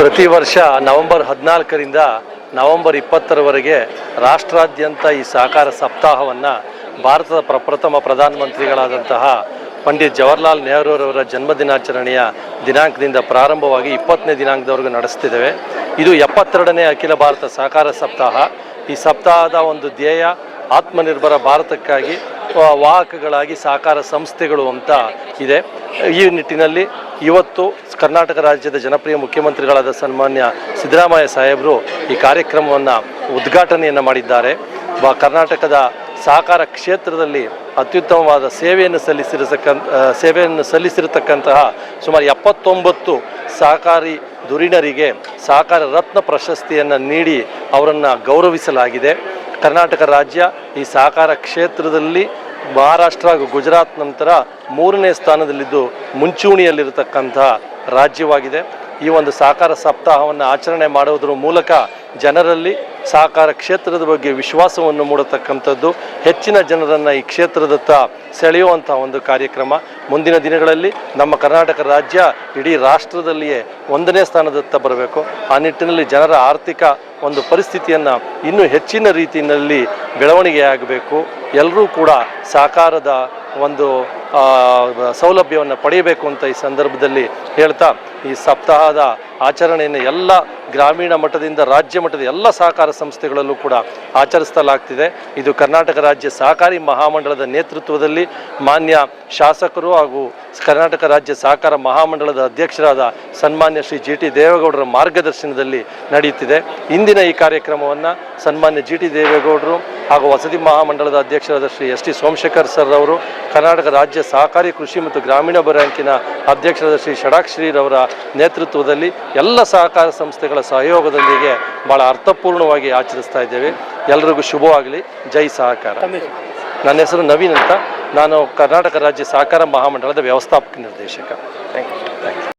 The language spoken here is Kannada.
ಪ್ರತಿ ವರ್ಷ ನವೆಂಬರ್ 14ರಿಂದ ನವೆಂಬರ್ 20ರವರೆಗೆ ರಾಷ್ಟ್ರಾದ್ಯಂತ ಈ ಸಹಕಾರ ಸಪ್ತಾಹವನ್ನು ಭಾರತದ ಪ್ರಪ್ರಥಮ ಪ್ರಧಾನಮಂತ್ರಿಗಳಾದಂತಹ ಪಂಡಿತ್ ಜವಾಹರ್ಲಾಲ್ ನೆಹರೂರವರ ಜನ್ಮದಿನಾಚರಣೆಯ ದಿನಾಂಕದಿಂದ ಪ್ರಾರಂಭವಾಗಿ 20ನೇ ದಿನಾಂಕದವರೆಗೂ ನಡೆಸ್ತಿದ್ದೇವೆ. ಇದು 72ನೇ ಅಖಿಲ ಭಾರತ ಸಹಕಾರ ಸಪ್ತಾಹ. ಈ ಸಪ್ತಾಹದ ಒಂದು ಧ್ಯೇಯ ಆತ್ಮನಿರ್ಭರ ಭಾರತಕ್ಕಾಗಿ ವಾಹಕಗಳಾಗಿ ಸಹಕಾರ ಸಂಸ್ಥೆಗಳು ಅಂತ ಇದೆ. ಈ ನಿಟ್ಟಿನಲ್ಲಿ ಇವತ್ತು ಕರ್ನಾಟಕ ರಾಜ್ಯದ ಜನಪ್ರಿಯ ಮುಖ್ಯಮಂತ್ರಿಗಳಾದ ಸನ್ಮಾನ್ಯ ಸಿದ್ದರಾಮಯ್ಯ ಸಾಹೇಬರು ಈ ಕಾರ್ಯಕ್ರಮವನ್ನು ಉದ್ಘಾಟನೆಯನ್ನು ಮಾಡಿದ್ದಾರೆ. ಕರ್ನಾಟಕದ ಸಹಕಾರ ಕ್ಷೇತ್ರದಲ್ಲಿ ಅತ್ಯುತ್ತಮವಾದ ಸೇವೆಯನ್ನು ಸಲ್ಲಿಸಿರತಕ್ಕಂತಹ ಸುಮಾರು 79 ಸಹಕಾರಿ ಧುರೀಣರಿಗೆ ಸಹಕಾರ ರತ್ನ ಪ್ರಶಸ್ತಿಯನ್ನು ನೀಡಿ ಅವರನ್ನು ಗೌರವಿಸಲಾಗಿದೆ. ಕರ್ನಾಟಕ ರಾಜ್ಯ ಈ ಸಹಕಾರ ಕ್ಷೇತ್ರದಲ್ಲಿ ಮಹಾರಾಷ್ಟ್ರ ಹಾಗೂ ಗುಜರಾತ್ ನಂತರ 3ನೇ ಸ್ಥಾನದಲ್ಲಿದ್ದು ಮುಂಚೂಣಿಯಲ್ಲಿರತಕ್ಕಂತಹ ರಾಜ್ಯವಾಗಿದೆ. ಈ ಒಂದು ಸಹಕಾರ ಸಪ್ತಾಹವನ್ನು ಆಚರಣೆ ಮಾಡುವುದರ ಮೂಲಕ ಜನರಲ್ಲಿ ಸಹಕಾರ ಕ್ಷೇತ್ರದ ಬಗ್ಗೆ ವಿಶ್ವಾಸವನ್ನು ಮೂಡತಕ್ಕಂಥದ್ದು, ಹೆಚ್ಚಿನ ಜನರನ್ನು ಈ ಕ್ಷೇತ್ರದತ್ತ ಸೆಳೆಯುವಂಥ ಒಂದು ಕಾರ್ಯಕ್ರಮ. ಮುಂದಿನ ದಿನಗಳಲ್ಲಿ ನಮ್ಮ ಕರ್ನಾಟಕ ರಾಜ್ಯ ಇಡೀ ರಾಷ್ಟ್ರದಲ್ಲಿಯೇ 1ನೇ ಸ್ಥಾನದತ್ತ ಬರಬೇಕು. ಆ ನಿಟ್ಟಿನಲ್ಲಿ ಜನರ ಆರ್ಥಿಕ ಒಂದು ಪರಿಸ್ಥಿತಿಯನ್ನು ಇನ್ನೂ ಹೆಚ್ಚಿನ ರೀತಿಯಲ್ಲಿ ಬೆಳವಣಿಗೆಯಾಗಬೇಕು. ಎಲ್ಲರೂ ಕೂಡ ಸಹಕಾರದ ಒಂದು ಸೌಲಭ್ಯವನ್ನು ಪಡೆಯಬೇಕು ಅಂತ ಈ ಸಂದರ್ಭದಲ್ಲಿ ಹೇಳ್ತಾ, ಈ ಸಪ್ತಾಹದ ಆಚರಣೆಯನ್ನು ಎಲ್ಲ ಗ್ರಾಮೀಣ ಮಟ್ಟದಿಂದ ರಾಜ್ಯ ಮಟ್ಟದ ಎಲ್ಲ ಸಹಕಾರ ಸಂಸ್ಥೆಗಳಲ್ಲೂ ಕೂಡ ಆಚರಿಸಲಾಗ್ತಿದೆ. ಇದು ಕರ್ನಾಟಕ ರಾಜ್ಯ ಸಹಕಾರಿ ಮಹಾಮಂಡಳದ ನೇತೃತ್ವದಲ್ಲಿ ಮಾನ್ಯ ಶಾಸಕರು ಹಾಗೂ ಕರ್ನಾಟಕ ರಾಜ್ಯ ಸಹಕಾರ ಮಹಾಮಂಡಳದ ಅಧ್ಯಕ್ಷರಾದ ಸನ್ಮಾನ್ಯ ಶ್ರೀ ಜಿ ಟಿ ದೇವೇಗೌಡರ ಮಾರ್ಗದರ್ಶನದಲ್ಲಿ ನಡೆಯುತ್ತಿದೆ. ಇಂದಿನ ಈ ಕಾರ್ಯಕ್ರಮವನ್ನು ಸನ್ಮಾನ್ಯ ಜಿ ಟಿ ದೇವೇಗೌಡರು ಹಾಗೂ ವಸತಿ ಮಹಾಮಂಡಳದ ಅಧ್ಯಕ್ಷರಾದ Shri S T Somashekar sir ಅವರು, ಕರ್ನಾಟಕ ರಾಜ್ಯ ಸಹಕಾರಿ ಕೃಷಿ ಮತ್ತು ಗ್ರಾಮೀಣ ಬ್ಯಾಂಕಿನ ಅಧ್ಯಕ್ಷರಾದ ಶ್ರೀ ಷಡಾಕ್ಷರಿರವರ ನೇತೃತ್ವದಲ್ಲಿ ಎಲ್ಲ ಸಹಕಾರ ಸಂಸ್ಥೆಗಳ ಸಹಯೋಗದೊಂದಿಗೆ ಭಾಳ ಅರ್ಥಪೂರ್ಣವಾಗಿ ಆಚರಿಸ್ತಾ ಇದ್ದೇವೆ. ಎಲ್ಲರಿಗೂ ಶುಭವಾಗಲಿ. ಜೈ ಸಹಕಾರ. ನನ್ನ ಹೆಸರು ನವೀನ್ ಅಂತ. ನಾನು ಕರ್ನಾಟಕ ರಾಜ್ಯ ಸಹಕಾರ ಮಹಾಮಂಡಳದ ವ್ಯವಸ್ಥಾಪಕ ನಿರ್ದೇಶಕ. Thank you.